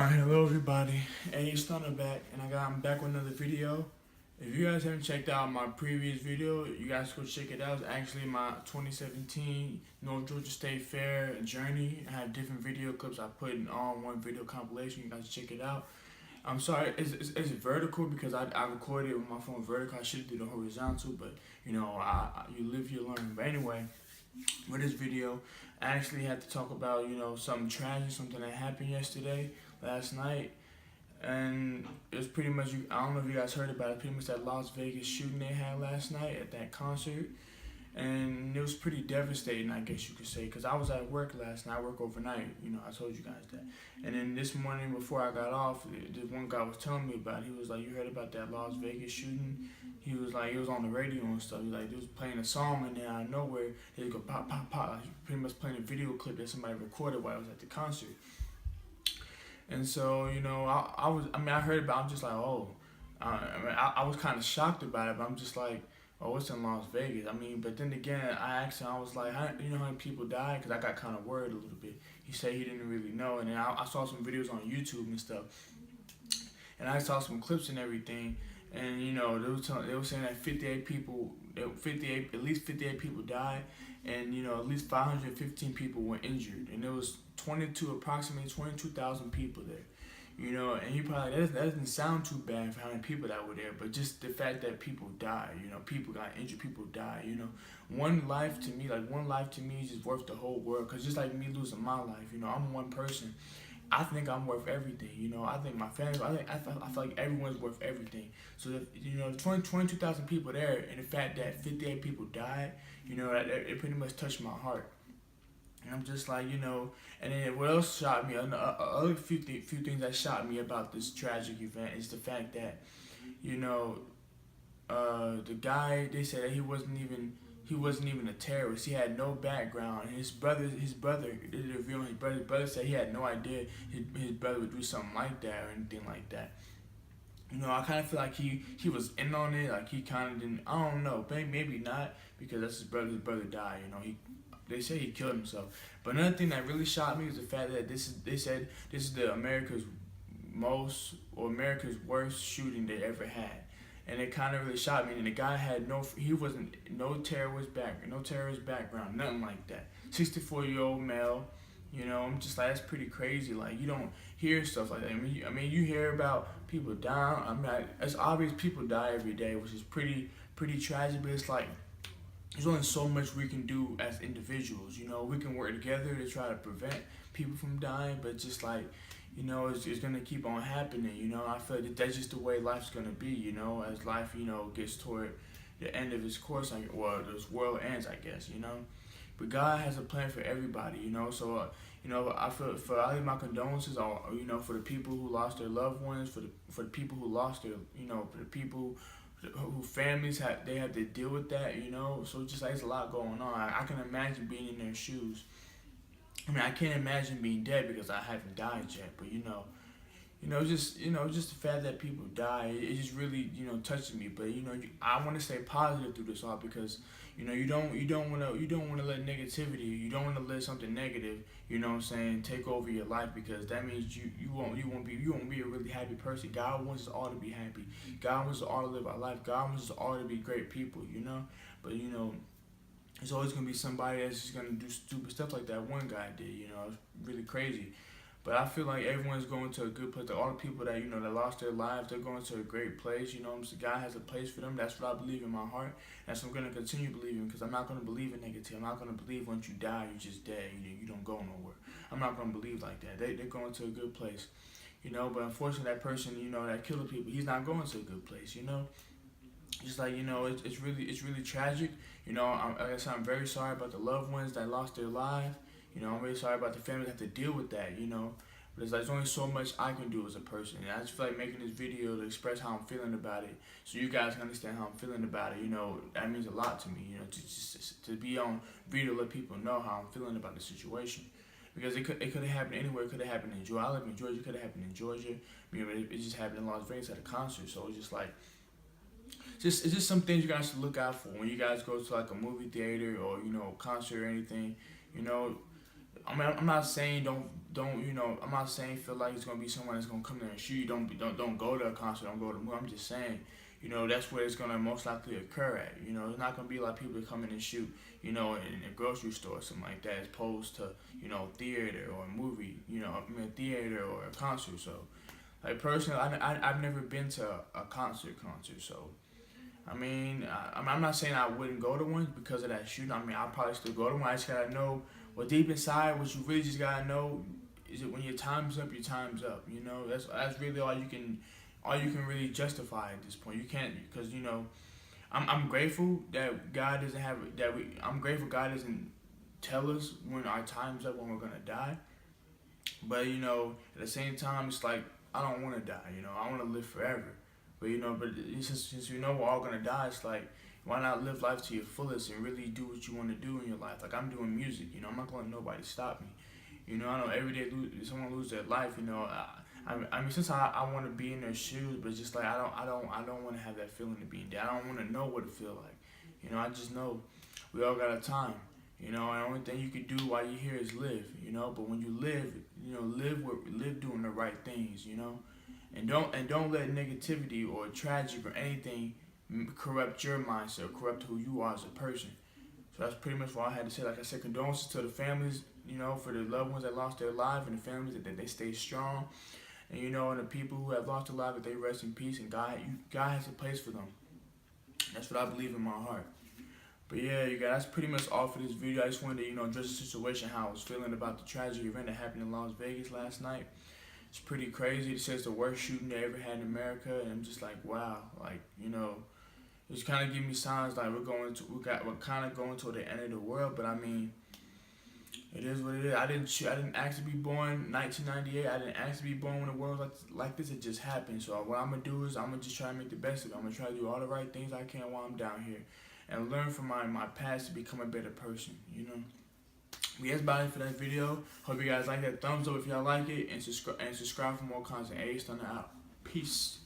Alright, hello everybody. Hey, it's Thunder back, and I'm back with another video. If you guys haven't checked out my previous video, you guys go check it out. It's actually my 2017 North Georgia State Fair journey. I have different video clips I put in all one video compilation. You guys check it out. I'm sorry, it's vertical because I recorded it with my phone vertical. I should do the horizontal, but you live, you learn. But anyway, with this video, I actually had to talk about something tragic, something that happened last night, and it was pretty much I don't know if you guys heard about it. Pretty much that Las Vegas shooting they had last night at that concert, and it was pretty devastating, I guess you could say, because I was at work last night. I work overnight, I told you guys that. And then this morning before I got off, this one guy was telling me about it. He was like, "You heard about that Las Vegas shooting?" He was like, it was on the radio and stuff. He was like, they was playing a song, and then out of nowhere, they go pop, pop, pop. Like, pretty much playing a video clip that somebody recorded while I was at the concert. And so, I heard about it. I'm just like, oh. I was kind of shocked about it, but I'm just like, oh, it's in Las Vegas. But then again, I asked him, I was like, you know how many people died? Because I got kind of worried a little bit. He said he didn't really know. And then I saw some videos on YouTube and stuff. And I saw some clips and everything. And, they were saying that 58 people, at least 58 people died. And, at least 515 people were injured. And there was approximately 22,000 people there. And he probably, that doesn't sound too bad for how many people that were there, but just the fact that people died, people got injured, people died, one life to me is just worth the whole world, because just like me losing my life, I'm one person. I think I'm worth everything, I think my family, I feel like everyone's worth everything. So, if, 22,000 people there, and the fact that 58 people died, it pretty much touched my heart. And I'm just like, and then what else shocked me, other few things that shocked me about this tragic event is the fact that, the guy, they said that he wasn't even a terrorist. He had no background. His brother, his brother said he had no idea his brother would do something like that or anything like that. I kind of feel like he was in on it, like he kind of didn't, I don't know, maybe not, because that's his brother died, they say he killed himself. But another thing that really shocked me is the fact that they said this is the America's worst shooting they ever had. And it kind of really shocked me. And the guy had no terrorist background, nothing like that. 64-year-old male, I'm just like, that's pretty crazy. Like, you don't hear stuff like that. You hear about people dying. It's obvious people die every day, which is pretty tragic. But it's like, there's only so much we can do as individuals. We can work together to try to prevent people from dying, but just like, it's gonna keep on happening. I feel like that's just the way life's gonna be. As life, gets toward the end of its course, this world ends, I guess. But God has a plan for everybody. So, I feel I leave my condolences, for the people who lost their loved ones, for the people who lost their, for the people who families have to deal with that, so just like, it's a lot going on. I can imagine being in their shoes. I can't imagine being dead because I haven't died yet, but just the fact that people die, it just really touches me. But I want to stay positive through this all, because you don't want to let negativity, you don't want to let something negative, take over your life, because that means you won't be a really happy person. God wants us all to be happy. God wants us all to live our life. God wants us all to be great people. But there's always gonna be somebody that's just gonna do stupid stuff like that one guy did. It's really crazy. But I feel like everyone's going to a good place. All the people that that lost their lives, they're going to a great place. God has a place for them. That's what I believe in my heart. That's what I'm going to continue believing, because I'm not going to believe in negativity. I'm not going to believe once you die, you're just dead. You don't go nowhere. I'm not going to believe like that. They're going to a good place. But unfortunately, that person, that killed people, he's not going to a good place. Just like, it's really tragic. Like I said, I'm very sorry about the loved ones that lost their lives. I'm really sorry about the families that have to deal with that, But it's like, there's only so much I can do as a person. And I just feel like making this video to express how I'm feeling about it, so you guys can understand how I'm feeling about it. That means a lot to me, to be on video, let people know how I'm feeling about the situation. Because it could have happened anywhere. It could have happened in Georgia. I live in Georgia. It could have happened in Georgia. It just happened in Las Vegas at a concert. So it's just like, it's just some things you guys should look out for when you guys go to like a movie theater or concert or anything. I'm not saying don't you know, I'm not saying feel like it's gonna be someone that's gonna come there and shoot you. Don't go to a concert. Don't go to a movie. I'm just saying, you know, that's where it's gonna most likely occur at. You know, it's not gonna be like people that come in and shoot, you know, in a grocery store or something like that, as opposed to, you know, theater or a movie. You know, I mean, a theater or a concert. So, like personally, I've never been to a concert, so. I mean, I'm not saying I wouldn't go to one because of that shooting. I mean, I'll probably still go to one. I just gotta know, well, deep inside, what you really just gotta know is that when your time's up, your time's up. You know, that's really all you can really justify at this point. You can't, because you know, I'm grateful that God doesn't have that we. I'm grateful God doesn't tell us when our time's up, when we're gonna die. But you know, at the same time, it's like I don't want to die. You know, I want to live forever. But you know, but since you know we're all gonna die, it's like, why not live life to your fullest and really do what you want to do in your life? Like I'm doing music. You know, I'm not gonna let nobody stop me. You know, I know every day someone lose their life. You know, I mean, since I want to be in their shoes, but it's just like I don't want to have that feeling of being dead. I don't want to know what it feel like. You know, I just know we all got a time. You know, and the only thing you can do while you're here is live. You know, but when you live, you know, live doing the right things. You know, and don't let negativity or tragic or anything corrupt your mindset or corrupt who you are as a person. So that's pretty much what I had to say. Like I said, condolences to the families, you know, for the loved ones that lost their life, and the families that they stay strong, and you know, and the people who have lost their life, that they rest in peace, and God has a place for them. That's what I believe in my heart. But yeah, you guys, that's pretty much all for this video. I just wanted to, you know, address the situation, how I was feeling about the tragic event that happened in Las Vegas last night. It's pretty crazy. It says the worst shooting they ever had in America, and I'm just like, wow, like, you know, it's kind of giving me signs like we're kind of going to the end of the world. But I mean, it is what it is. I didn't ask to be born 1998. I didn't ask to be born when the world like this. It just happened. So what I'm gonna do is I'm gonna just try to make the best of it. I'm gonna try to do all the right things I can while I'm down here, and learn from my past to become a better person. You know. But yeah, that's about it for that video. Hope you guys like that. Thumbs up if y'all like it, and subscribe for more content. Ace on the out. Peace.